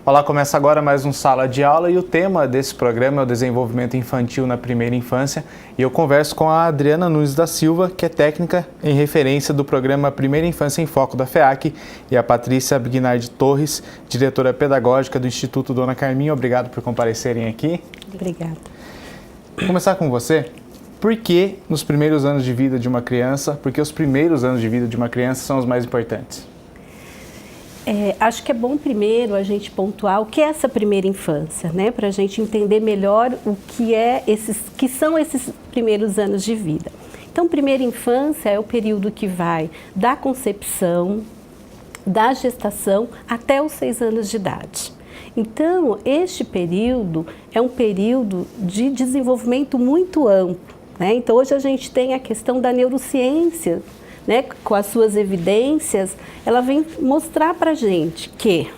Olá, começa agora mais um Sala de Aula e o tema desse programa é o desenvolvimento infantil na primeira infância. E eu converso com a Adriana Nunes da Silva, que é técnica em referência do programa Primeira Infância em Foco da FEAC, e a Patrícia Bignardi Torres, diretora pedagógica do Instituto Dona Carminha. Obrigado por comparecerem aqui. Obrigada. Vou começar com você. Por que nos primeiros anos de vida de uma criança, porque os primeiros anos de vida de uma criança são os mais importantes? Acho que é bom primeiro a gente pontuar o que é essa primeira infância, né? Para a gente entender melhor o que são esses primeiros anos de vida. Então, primeira infância é o período que vai da concepção, da gestação até os 6 anos de idade. Então, este período é um período de desenvolvimento muito amplo, né? Então, hoje a gente tem a questão da neurociência, né, com as suas evidências, ela vem mostrar para a gente que,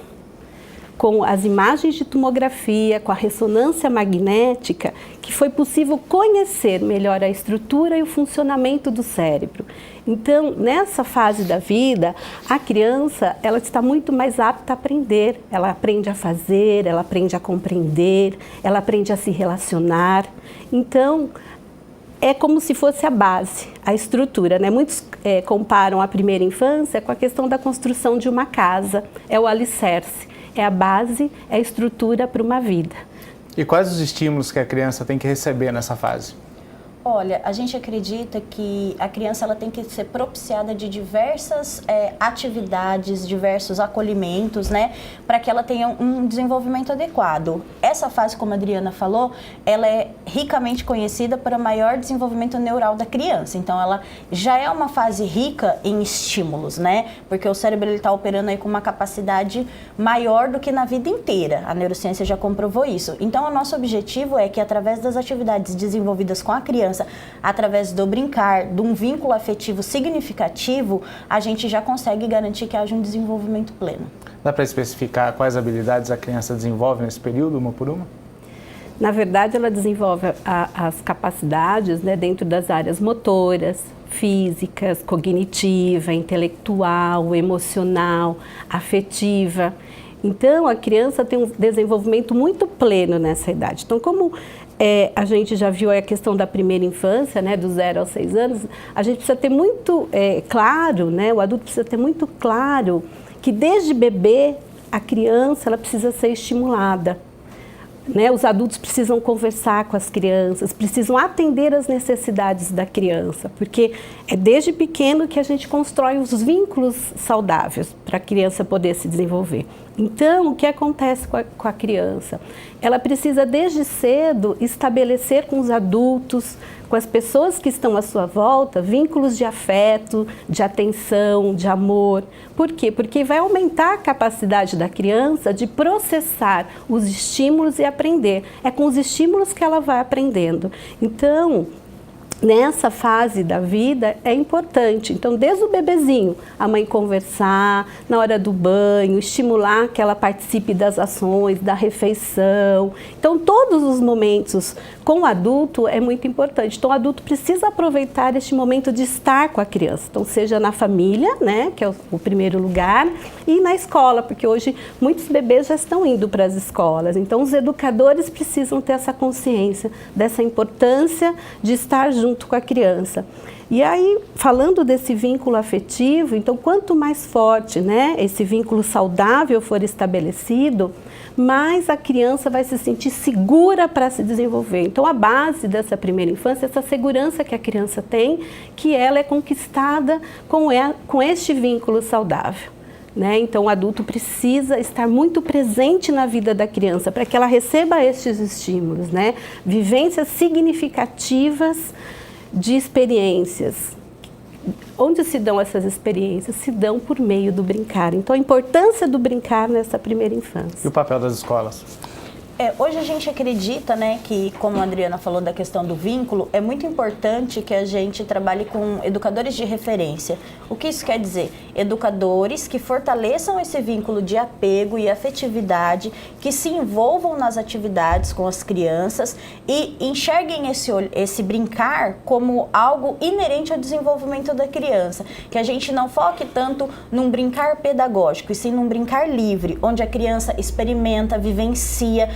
com as imagens de tomografia, com a ressonância magnética, que foi possível conhecer melhor a estrutura e o funcionamento do cérebro. Então, nessa fase da vida, a criança ela está muito mais apta a aprender. Ela aprende a fazer, ela aprende a compreender, ela aprende a se relacionar. Então, é como se fosse a base, a estrutura, né? Muitos comparam a primeira infância com a questão da construção de uma casa. É o alicerce, é a base, é a estrutura para uma vida. E quais os estímulos que a criança tem que receber nessa fase? Olha, a gente acredita que a criança ela tem que ser propiciada de diversas atividades, diversos acolhimentos, né, para que ela tenha um desenvolvimento adequado. Essa fase, como a Adriana falou, ela é ricamente conhecida para maior desenvolvimento neural da criança. Então, ela já é uma fase rica em estímulos, né, porque o cérebro está operando aí com uma capacidade maior do que na vida inteira. A neurociência já comprovou isso. Então, o nosso objetivo é que, através das atividades desenvolvidas com a criança, através do brincar, de um vínculo afetivo significativo, a gente já consegue garantir que haja um desenvolvimento pleno. Dá para especificar quais habilidades a criança desenvolve nesse período, uma por uma? Na verdade, ela desenvolve as capacidades, né, dentro das áreas motoras, físicas, cognitiva, intelectual, emocional, afetiva. Então, a criança tem um desenvolvimento muito pleno nessa idade. Então, como a gente já viu a questão da primeira infância, né, do 0 aos 6 anos, a gente precisa ter muito claro, né, o adulto precisa ter muito claro que desde bebê a criança ela precisa ser estimulada. Né, os adultos precisam conversar com as crianças, precisam atender às necessidades da criança, porque é desde pequeno que a gente constrói os vínculos saudáveis para a criança poder se desenvolver. Então, o que acontece com a criança? Ela precisa desde cedo estabelecer com os adultos, com as pessoas que estão à sua volta, vínculos de afeto, de atenção, de amor. Por quê? Porque vai aumentar a capacidade da criança de processar os estímulos e aprender. É com os estímulos que ela vai aprendendo. Então, nessa fase da vida é importante. Então, desde o bebezinho, a mãe conversar, na hora do banho, estimular que ela participe das ações, da refeição. Então, todos os momentos com o adulto é muito importante. Então, o adulto precisa aproveitar este momento de estar com a criança. Então, seja na família, né, que é o primeiro lugar, e na escola, porque hoje muitos bebês já estão indo para as escolas. Então, os educadores precisam ter essa consciência dessa importância de estar junto com a criança. E aí, falando desse vínculo afetivo, então quanto mais forte, né, esse vínculo saudável for estabelecido, mais a criança vai se sentir segura para se desenvolver. Então, a base dessa primeira infância é essa segurança que a criança tem, que ela é conquistada com este vínculo saudável. Né? Então, o adulto precisa estar muito presente na vida da criança para que ela receba estes estímulos, né? Vivências significativas de experiências. Onde se dão essas experiências? Se dão por meio do brincar. Então, a importância do brincar nessa primeira infância. E o papel das escolas? Hoje a gente acredita, né, que, como a Adriana falou da questão do vínculo, é muito importante que a gente trabalhe com educadores de referência. O que isso quer dizer? Educadores que fortaleçam esse vínculo de apego e afetividade, que se envolvam nas atividades com as crianças e enxerguem esse brincar como algo inerente ao desenvolvimento da criança. Que a gente não foque tanto num brincar pedagógico, e sim num brincar livre, onde a criança experimenta, vivencia,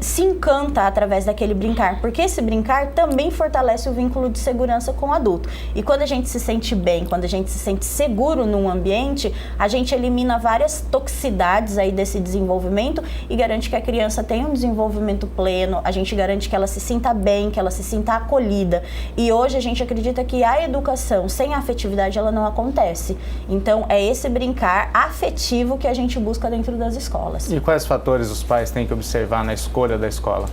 se encanta através daquele brincar, porque esse brincar também fortalece o vínculo de segurança com o adulto. E quando a gente se sente bem, quando a gente se sente seguro num ambiente, a gente elimina várias toxicidades aí desse desenvolvimento e garante que a criança tenha um desenvolvimento pleno, a gente garante que ela se sinta bem, que ela se sinta acolhida. E hoje a gente acredita que a educação sem a afetividade, ela não acontece. Então é esse brincar afetivo que a gente busca dentro das escolas. E quais fatores os pais têm que observar na escolha da escola?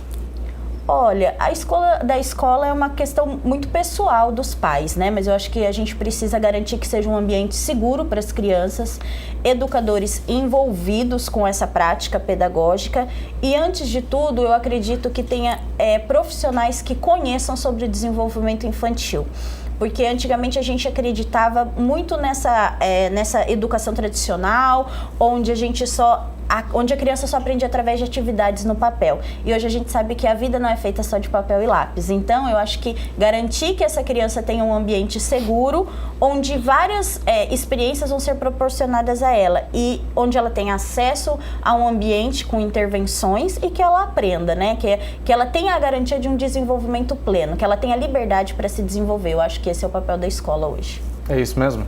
Olha, a escolha da escola é uma questão muito pessoal dos pais, né? Mas eu acho que a gente precisa garantir que seja um ambiente seguro para as crianças, educadores envolvidos com essa prática pedagógica e, antes de tudo, eu acredito que tenha profissionais que conheçam sobre o desenvolvimento infantil. Porque antigamente a gente acreditava muito nessa educação tradicional, onde a criança só aprende através de atividades no papel. E hoje a gente sabe que a vida não é feita só de papel e lápis. Então, eu acho que garantir que essa criança tenha um ambiente seguro, onde várias experiências vão ser proporcionadas a ela e onde ela tenha acesso a um ambiente com intervenções e que ela aprenda, né? Que ela tenha a garantia de um desenvolvimento pleno, que ela tenha liberdade para se desenvolver. Eu acho que esse é o papel da escola hoje. É isso mesmo?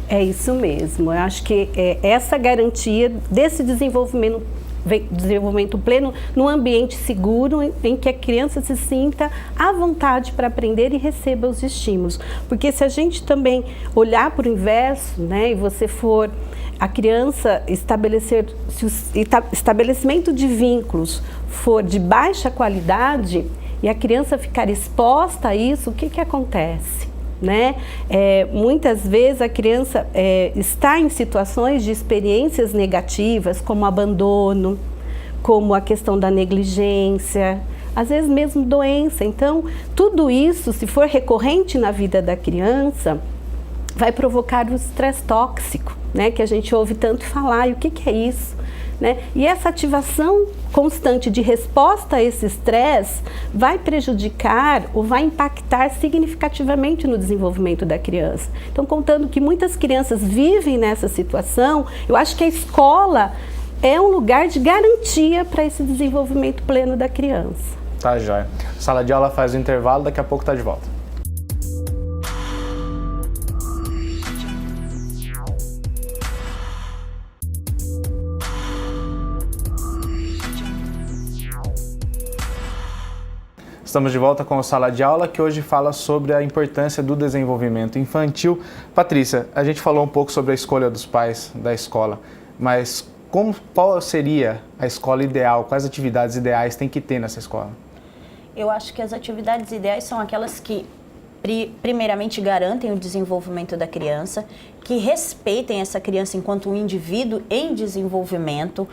É isso mesmo. Eu acho que essa garantia desse desenvolvimento pleno num ambiente seguro em que a criança se sinta à vontade para aprender e receba os estímulos. Porque se a gente também olhar para o inverso, né, e você for a criança se o estabelecimento de vínculos for de baixa qualidade e a criança ficar exposta a isso, o que acontece? Né? Muitas vezes a criança está em situações de experiências negativas, como abandono, como a questão da negligência, às vezes mesmo doença. Então, tudo isso, se for recorrente na vida da criança, vai provocar o estresse tóxico, né? Que a gente ouve tanto falar. E o que é isso? Né? E essa ativação constante de resposta a esse estresse vai prejudicar ou vai impactar significativamente no desenvolvimento da criança. Então, contando que muitas crianças vivem nessa situação, eu acho que a escola é um lugar de garantia para esse desenvolvimento pleno da criança. Tá, joia. Sala de aula faz o intervalo, daqui a pouco tá de volta. Estamos de volta com a Sala de Aula, que hoje fala sobre a importância do desenvolvimento infantil. Patrícia, a gente falou um pouco sobre a escolha dos pais da escola, mas qual seria a escola ideal? Quais atividades ideais tem que ter nessa escola? Eu acho que as atividades ideais são aquelas que, primeiramente, garantem o desenvolvimento da criança, que respeitem essa criança enquanto um indivíduo em desenvolvimento,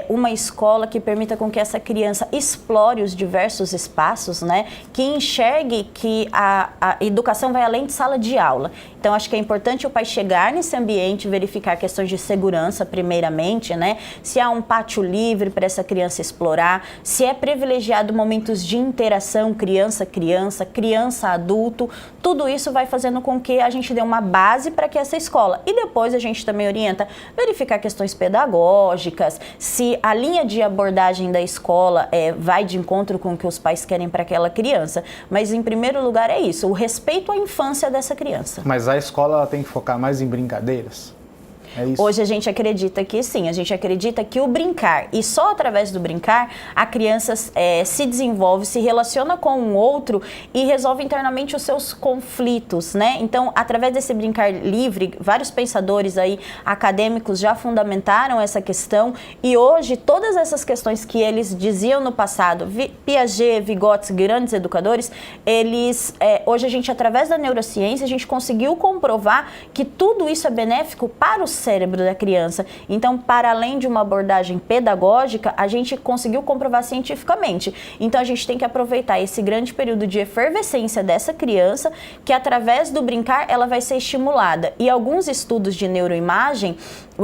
uma escola que permita com que essa criança explore os diversos espaços, né? Que enxergue que a educação vai além de sala de aula. Então, acho que é importante o pai chegar nesse ambiente, verificar questões de segurança, primeiramente, né? Se há um pátio livre para essa criança explorar, se é privilegiado momentos de interação criança-criança, criança-adulto, tudo isso vai fazendo com que a gente dê uma base para que essa escola. E depois a gente também orienta verificar questões pedagógicas, se a linha de abordagem da escola vai de encontro com o que os pais querem para aquela criança. Mas, em primeiro lugar, é isso, o respeito à infância dessa criança. Mas a escola ela tem que focar mais em brincadeiras? É isso? Hoje a gente acredita que sim, a gente acredita que o brincar, e só através do brincar, a criança se desenvolve, se relaciona com um outro e resolve internamente os seus conflitos, né? Então, através desse brincar livre, vários pensadores aí, acadêmicos, já fundamentaram essa questão, e hoje todas essas questões que eles diziam no passado, Piaget, Vygotsky, grandes educadores, hoje a gente, através da neurociência, a gente conseguiu comprovar que tudo isso é benéfico para o cérebro da criança. Então, para além de uma abordagem pedagógica, a gente conseguiu comprovar cientificamente. Então, a gente tem que aproveitar esse grande período de efervescência dessa criança, que através do brincar ela vai ser estimulada. E alguns estudos de neuroimagem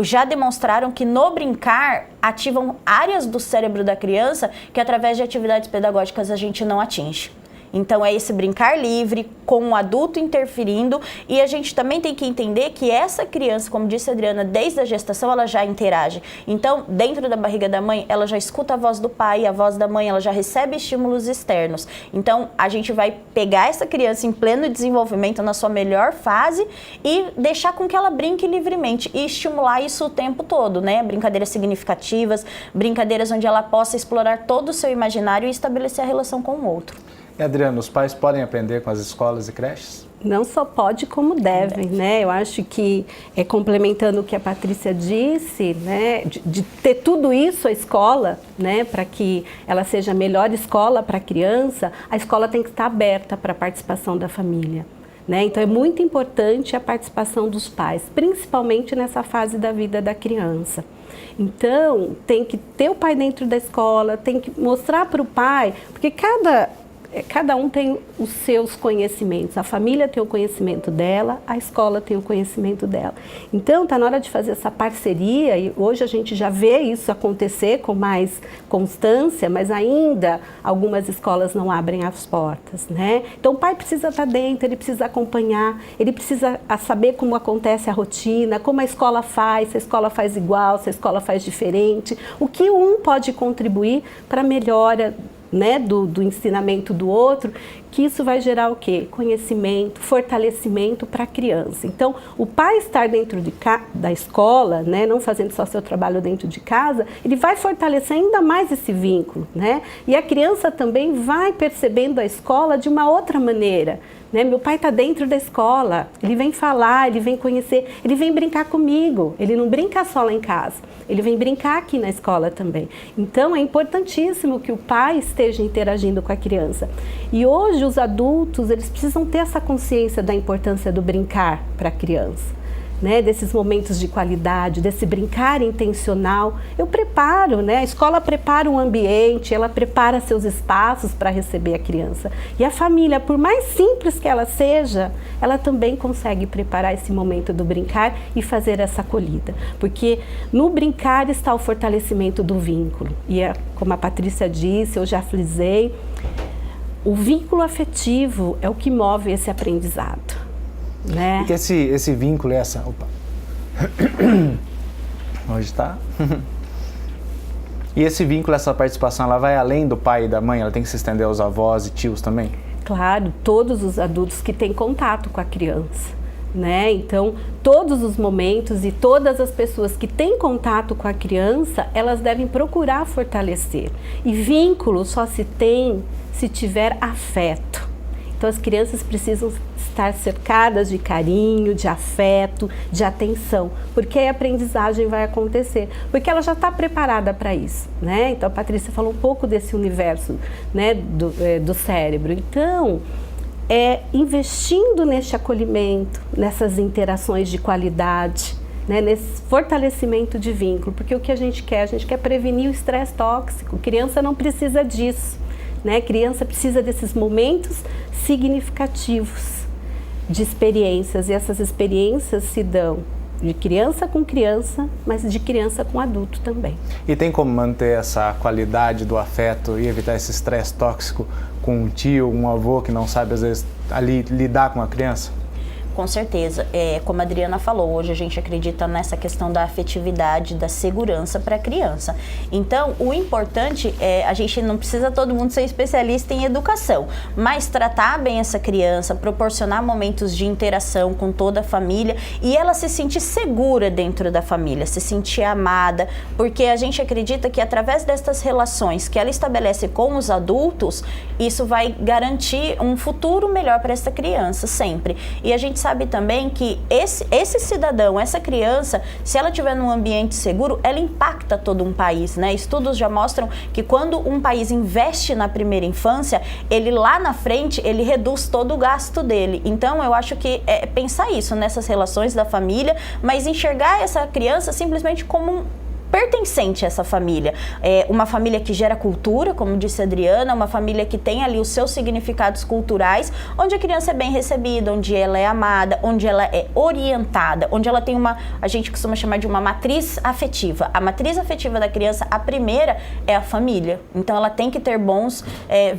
já demonstraram que no brincar ativam áreas do cérebro da criança que através de atividades pedagógicas a gente não atinge. Então é esse brincar livre, com o adulto interferindo, e a gente também tem que entender que essa criança, como disse a Adriana, desde a gestação ela já interage. Então, dentro da barriga da mãe, ela já escuta a voz do pai, a voz da mãe, ela já recebe estímulos externos. Então, a gente vai pegar essa criança em pleno desenvolvimento, na sua melhor fase, e deixar com que ela brinque livremente e estimular isso o tempo todo, né? Brincadeiras significativas, brincadeiras onde ela possa explorar todo o seu imaginário e estabelecer a relação com o outro. E, Adriana, os pais podem aprender com as escolas e creches? Não só pode, como devem, né? Eu acho que, complementando o que a Patrícia disse, né, de ter tudo isso a escola, né, para que ela seja a melhor escola para a criança, a escola tem que estar aberta para a participação da família, né? Então, é muito importante a participação dos pais, principalmente nessa fase da vida da criança. Então, tem que ter o pai dentro da escola, tem que mostrar para o pai, porque cada um tem os seus conhecimentos, a família tem o conhecimento dela, a escola tem o conhecimento dela. Então, está na hora de fazer essa parceria, e hoje a gente já vê isso acontecer com mais constância, mas ainda algumas escolas não abrem as portas, né? Então, o pai precisa estar dentro, ele precisa acompanhar, ele precisa saber como acontece a rotina, como a escola faz, se a escola faz igual, se a escola faz diferente, o que um pode contribuir para a melhora, né, do ensinamento do outro, que isso vai gerar o quê? Conhecimento, fortalecimento para a criança. Então, o pai estar dentro da escola, né, não fazendo só seu trabalho dentro de casa, ele vai fortalecer ainda mais esse vínculo, né? E a criança também vai percebendo a escola de uma outra maneira, né? Meu pai está dentro da escola, ele vem falar, ele vem conhecer, ele vem brincar comigo, ele não brinca só lá em casa, ele vem brincar aqui na escola também. Então, é importantíssimo que o pai esteja interagindo com a criança. E hoje, os adultos, eles precisam ter essa consciência da importância do brincar para a criança, né? Desses momentos de qualidade, desse brincar intencional. Eu preparo, né? A escola prepara um ambiente, ela prepara seus espaços para receber a criança. E a família, por mais simples que ela seja, ela também consegue preparar esse momento do brincar e fazer essa acolhida. Porque no brincar está o fortalecimento do vínculo. E como a Patrícia disse, eu já frisei, o vínculo afetivo é o que move esse aprendizado, né? E esse vínculo, Opa! Hoje tá? E esse vínculo, essa participação, ela vai além do pai e da mãe? Ela tem que se estender aos avós e tios também? Claro, todos os adultos que têm contato com a criança, né? Então, todos os momentos e todas as pessoas que têm contato com a criança, elas devem procurar fortalecer. E vínculo só se tem se tiver afeto. Então, as crianças precisam estar cercadas de carinho, de afeto, de atenção, porque aí a aprendizagem vai acontecer, porque ela já está preparada para isso, né? Então, a Patrícia falou um pouco desse universo, né, do cérebro. Então, investindo neste acolhimento, nessas interações de qualidade, né, nesse fortalecimento de vínculo, porque o que a gente quer prevenir o estresse tóxico. Criança não precisa disso, né? Criança precisa desses momentos significativos de experiências, e essas experiências se dão de criança com criança, mas de criança com adulto também. E tem como manter essa qualidade do afeto e evitar esse estresse tóxico com um tio, um avô que não sabe às vezes ali lidar com a criança? Com certeza. Como a Adriana falou, hoje a gente acredita nessa questão da afetividade, da segurança para a criança. Então, o importante a gente não precisa todo mundo ser especialista em educação, mas tratar bem essa criança, proporcionar momentos de interação com toda a família e ela se sentir segura dentro da família, se sentir amada, porque a gente acredita que através dessas relações que ela estabelece com os adultos, isso vai garantir um futuro melhor para essa criança sempre. E a gente sabe sabe também que esse cidadão, essa criança, se ela estiver num ambiente seguro, ela impacta todo um país, né? Estudos já mostram que quando um país investe na primeira infância, ele lá na frente, ele reduz todo o gasto dele. Então, eu acho que é pensar isso nessas relações da família, mas enxergar essa criança simplesmente como um pertencente a essa família. Uma família que gera cultura, como disse a Adriana, uma família que tem ali os seus significados culturais, onde a criança é bem recebida, onde ela é amada, onde ela é orientada, onde ela tem a gente costuma chamar de uma matriz afetiva. A matriz afetiva da criança, a primeira é a família. Então ela tem que ter bons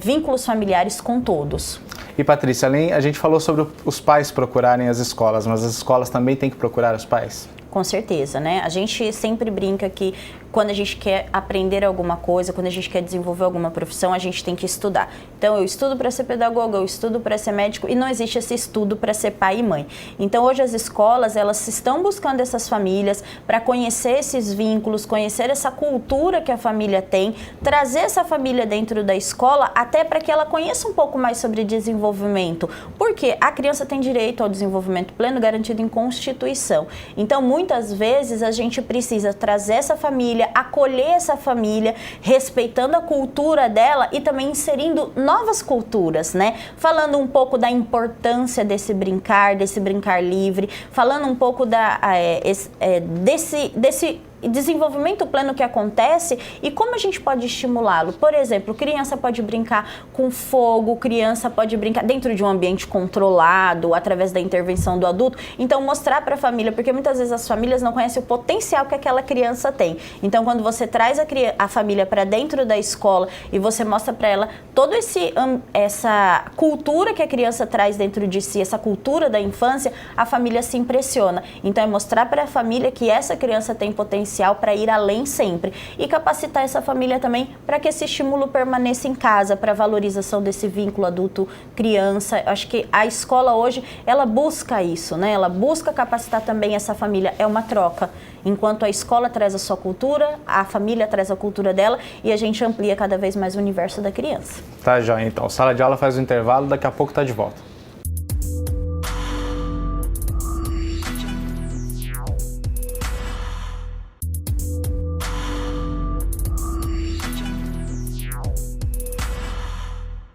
vínculos familiares com todos. E Patrícia, a gente falou sobre os pais procurarem as escolas, mas as escolas também têm que procurar os pais? Com certeza, né? A gente sempre brinca que quando a gente quer aprender alguma coisa, quando a gente quer desenvolver alguma profissão, a gente tem que estudar. Então, eu estudo para ser pedagoga, eu estudo para ser médico e não existe esse estudo para ser pai e mãe. Então, hoje as escolas, elas estão buscando essas famílias para conhecer esses vínculos, conhecer essa cultura que a família tem, trazer essa família dentro da escola até para que ela conheça um pouco mais sobre desenvolvimento. Porque a criança tem direito ao desenvolvimento pleno garantido em Constituição. Então, muitas vezes a gente precisa trazer essa família, acolher essa família, respeitando a cultura dela e também inserindo novas culturas, né? Falando um pouco da importância desse brincar livre, falando um pouco desse desenvolvimento pleno que acontece e como a gente pode estimulá-lo. Por exemplo, criança pode brincar com fogo, criança pode brincar dentro de um ambiente controlado, através da intervenção do adulto. Então, mostrar para a família, porque muitas vezes as famílias não conhecem o potencial que aquela criança tem. Então, quando você traz a família para dentro da escola e você mostra para ela toda essa cultura que a criança traz dentro de si, essa cultura da infância, a família se impressiona. Então, é mostrar para a família que essa criança tem potencial para ir além sempre e capacitar essa família também para que esse estímulo permaneça em casa, para a valorização desse vínculo adulto-criança. Acho que a escola hoje, ela busca isso, né? Ela busca capacitar também essa família, é uma troca. Enquanto a escola traz a sua cultura, a família traz a cultura dela e a gente amplia cada vez mais o universo da criança. Tá, joia. Então, Sala de Aula faz um intervalo, daqui a pouco tá de volta.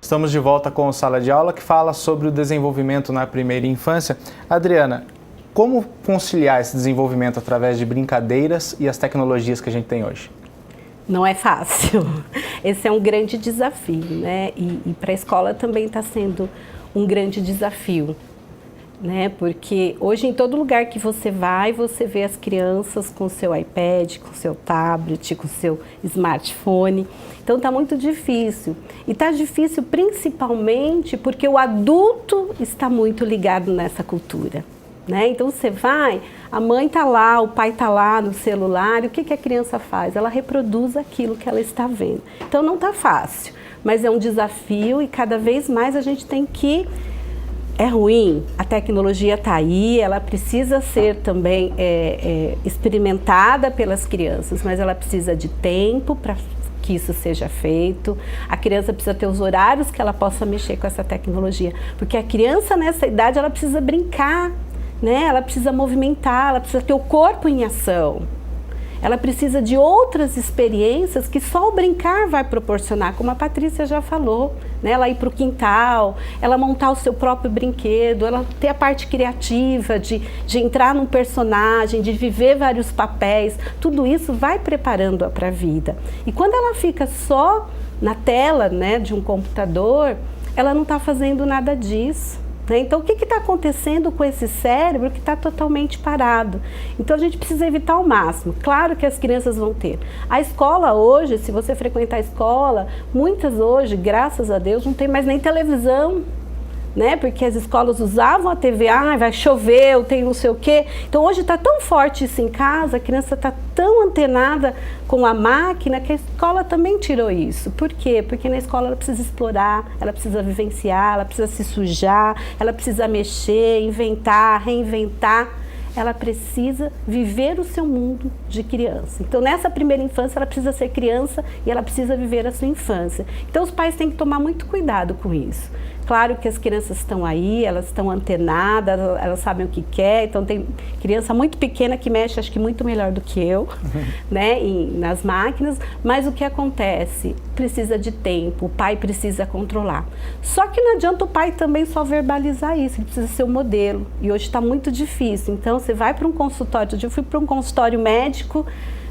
Estamos de volta com o Sala de Aula, que fala sobre o desenvolvimento na primeira infância. Adriana, como conciliar esse desenvolvimento através de brincadeiras e as tecnologias que a gente tem hoje? Não é fácil. Esse é um grande desafio, né? E para a escola também está sendo um grande desafio, né? Porque hoje em todo lugar que você vai, você vê as crianças com o seu iPad, com o seu tablet, com o seu smartphone. Então está muito difícil. E está difícil principalmente porque o adulto está muito ligado nessa cultura, né? Então você vai, a mãe está lá, o pai está lá no celular, e o que a criança faz? Ela reproduz aquilo que ela está vendo. Então não está fácil, mas é um desafio e cada vez mais a gente tem que... É ruim, a tecnologia está aí, ela precisa ser também experimentada pelas crianças, mas ela precisa de tempo para que isso seja feito. A criança precisa ter os horários que ela possa mexer com essa tecnologia, porque a criança nessa idade ela precisa brincar, né? Ela precisa movimentar, ela precisa ter o corpo em ação. Ela precisa de outras experiências que só o brincar vai proporcionar, como a Patrícia já falou, né? Ela ir para o quintal, ela montar o seu próprio brinquedo, ela ter a parte criativa de entrar num personagem, de viver vários papéis, tudo isso vai preparando-a para a vida. E quando ela fica só na tela, né, de um computador, ela não está fazendo nada disso. Então, o que está acontecendo com esse cérebro que está totalmente parado? Então, a gente precisa evitar ao máximo. Claro que as crianças vão ter. A escola hoje, se você frequentar a escola, muitas hoje, graças a Deus, não tem mais nem televisão, né? Porque as escolas usavam a TV, vai chover, eu tenho não sei o quê. Então, hoje está tão forte isso em casa, a criança está tão antenada com a máquina que a escola também tirou isso. Por quê? Porque na escola ela precisa explorar, ela precisa vivenciar, ela precisa se sujar, ela precisa mexer, inventar, reinventar. Ela precisa viver o seu mundo de criança. Então, nessa primeira infância, ela precisa ser criança e ela precisa viver a sua infância. Então, os pais têm que tomar muito cuidado com isso. Claro que as crianças estão aí, elas estão antenadas, elas sabem o que quer, então tem criança muito pequena que mexe, acho que muito melhor do que eu, né, nas máquinas, mas o que acontece? Precisa de tempo, o pai precisa controlar. Só que não adianta o pai também só verbalizar isso, ele precisa ser o modelo, e hoje está muito difícil, então você vai para um consultório, eu fui para um consultório médico,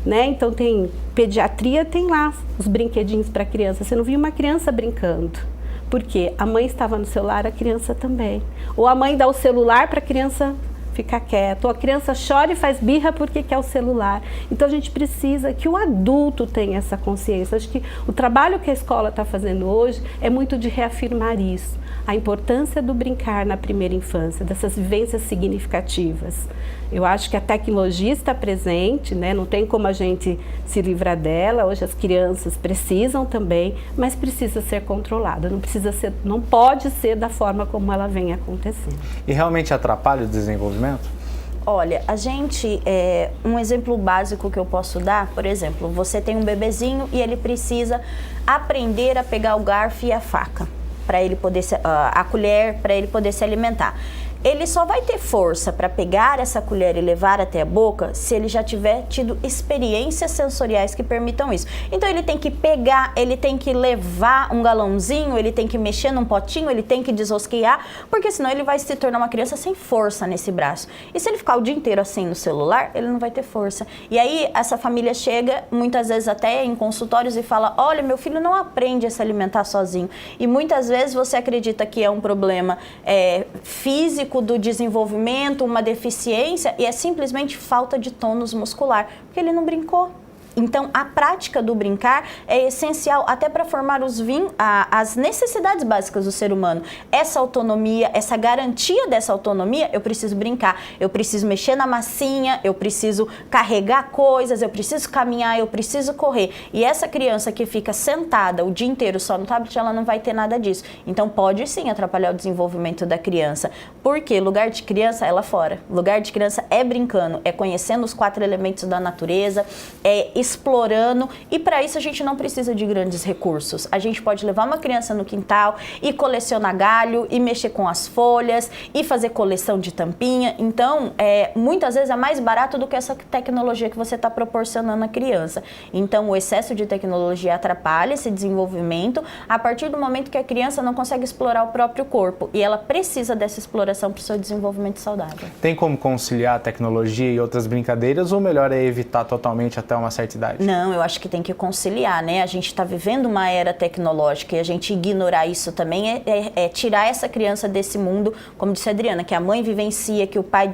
né, então tem pediatria, tem lá os brinquedinhos para criança, você não viu uma criança brincando. Porque a mãe estava no celular, a criança também. Ou a mãe dá o celular para a criança ficar quieta. Ou a criança chora e faz birra porque quer o celular. Então a gente precisa que o adulto tenha essa consciência. Acho que o trabalho que a escola está fazendo hoje é muito de reafirmar isso. A importância do brincar na primeira infância, dessas vivências significativas. Eu acho que a tecnologia está presente, né? Não tem como a gente se livrar dela. Hoje as crianças precisam também, mas precisa ser controlada. Não pode ser da forma como ela vem acontecendo. E realmente atrapalha o desenvolvimento? Olha, um exemplo básico que eu posso dar, por exemplo, você tem um bebezinho e ele precisa aprender a pegar o garfo e a faca, para ele poder a colher, para ele poder se alimentar. Ele só vai ter força para pegar essa colher e levar até a boca se ele já tiver tido experiências sensoriais que permitam isso. Então ele tem que pegar, ele tem que levar um galãozinho, ele tem que mexer num potinho, ele tem que desrosquear, porque senão ele vai se tornar uma criança sem força nesse braço. E se ele ficar o dia inteiro assim no celular, ele não vai ter força. E aí essa família chega, muitas vezes até em consultórios, e fala: olha, meu filho não aprende a se alimentar sozinho. E muitas vezes você acredita que é um problema físico, do desenvolvimento, uma deficiência, e é simplesmente falta de tônus muscular, porque ele não brincou. Então, a prática do brincar é essencial até para formar as necessidades básicas do ser humano. Essa autonomia, essa garantia dessa autonomia, eu preciso brincar, eu preciso mexer na massinha, eu preciso carregar coisas, eu preciso caminhar, eu preciso correr. E essa criança que fica sentada o dia inteiro só no tablet, ela não vai ter nada disso. Então, pode sim atrapalhar o desenvolvimento da criança. Porque lugar de criança é lá fora. Lugar de criança é brincando, é conhecendo os 4 elementos da natureza, é explorando, e para isso a gente não precisa de grandes recursos. A gente pode levar uma criança no quintal e colecionar galho, e mexer com as folhas, e fazer coleção de tampinha. Então, muitas vezes é mais barato do que essa tecnologia que você está proporcionando à criança. Então, o excesso de tecnologia atrapalha esse desenvolvimento a partir do momento que a criança não consegue explorar o próprio corpo, e ela precisa dessa exploração para o seu desenvolvimento saudável. Tem como conciliar a tecnologia e outras brincadeiras, ou melhor é evitar totalmente até uma certa idade? Não, eu acho que tem que conciliar, né? A gente está vivendo uma era tecnológica, e a gente ignorar isso também é tirar essa criança desse mundo, como disse a Adriana, que a mãe vivencia, que o pai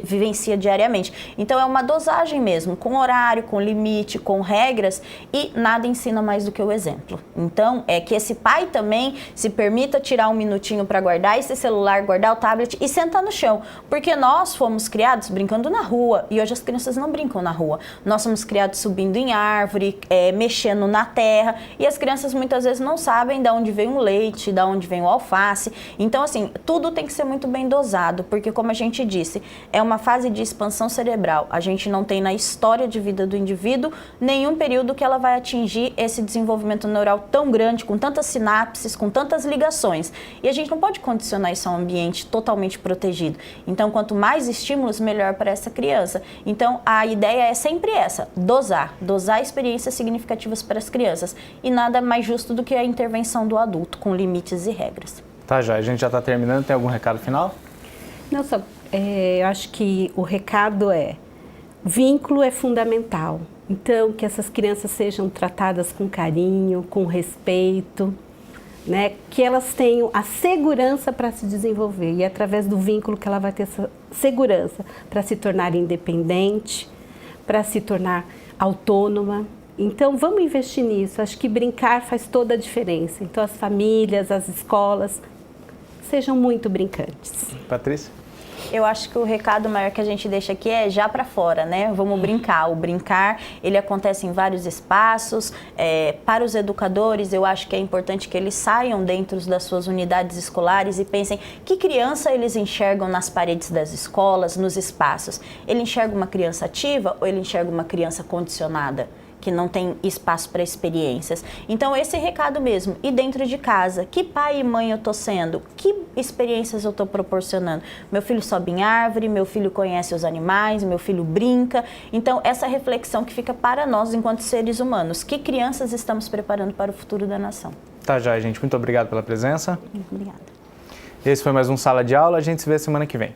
vivencia diariamente. Então é uma dosagem mesmo, com horário, com limite, com regras, e nada ensina mais do que o exemplo. Então é que esse pai também se permita tirar um minutinho para guardar esse celular, guardar o tablet e sentar no chão, porque nós fomos criados brincando na rua, e hoje as crianças não brincam na rua. Nós somos criados subindo em árvore, mexendo na terra, e as crianças muitas vezes não sabem de onde vem o leite, de onde vem o alface. Então, assim, tudo tem que ser muito bem dosado, porque, como a gente disse, é uma fase de expansão cerebral. A gente não tem na história de vida do indivíduo nenhum período que ela vai atingir esse desenvolvimento neural tão grande, com tantas sinapses, com tantas ligações. E a gente não pode condicionar isso a um ambiente totalmente protegido. Então, quanto mais estímulos, melhor para essa criança. Então, a ideia é sempre essa: dosar experiências significativas para as crianças, e nada mais justo do que a intervenção do adulto, com limites e regras. Tá, já. A gente já está terminando. Tem algum recado final? Não, eu acho que o recado vínculo é fundamental. Então, que essas crianças sejam tratadas com carinho, com respeito, né? Que elas tenham a segurança para se desenvolver, e é através do vínculo que ela vai ter essa segurança para se tornar independente, para se tornar autônoma. Então, vamos investir nisso. Acho que brincar faz toda a diferença. Então, as famílias, as escolas, sejam muito brincantes. Patrícia? Eu acho que o recado maior que a gente deixa aqui é já para fora, né? Vamos brincar. O brincar, ele acontece em vários espaços. Para os educadores, eu acho que é importante que eles saiam dentro das suas unidades escolares e pensem que criança eles enxergam nas paredes das escolas, nos espaços. Ele enxerga uma criança ativa ou ele enxerga uma criança condicionada? que não tem espaço para experiências. Então, esse recado mesmo. E dentro de casa, que pai e mãe eu tô sendo? Que experiências eu tô proporcionando? Meu filho sobe em árvore, meu filho conhece os animais, meu filho brinca. Então, essa reflexão que fica para nós enquanto seres humanos. Que crianças estamos preparando para o futuro da nação? Tá já, gente. Muito obrigado pela presença. Obrigada. Esse foi mais um Sala de Aula. A gente se vê semana que vem.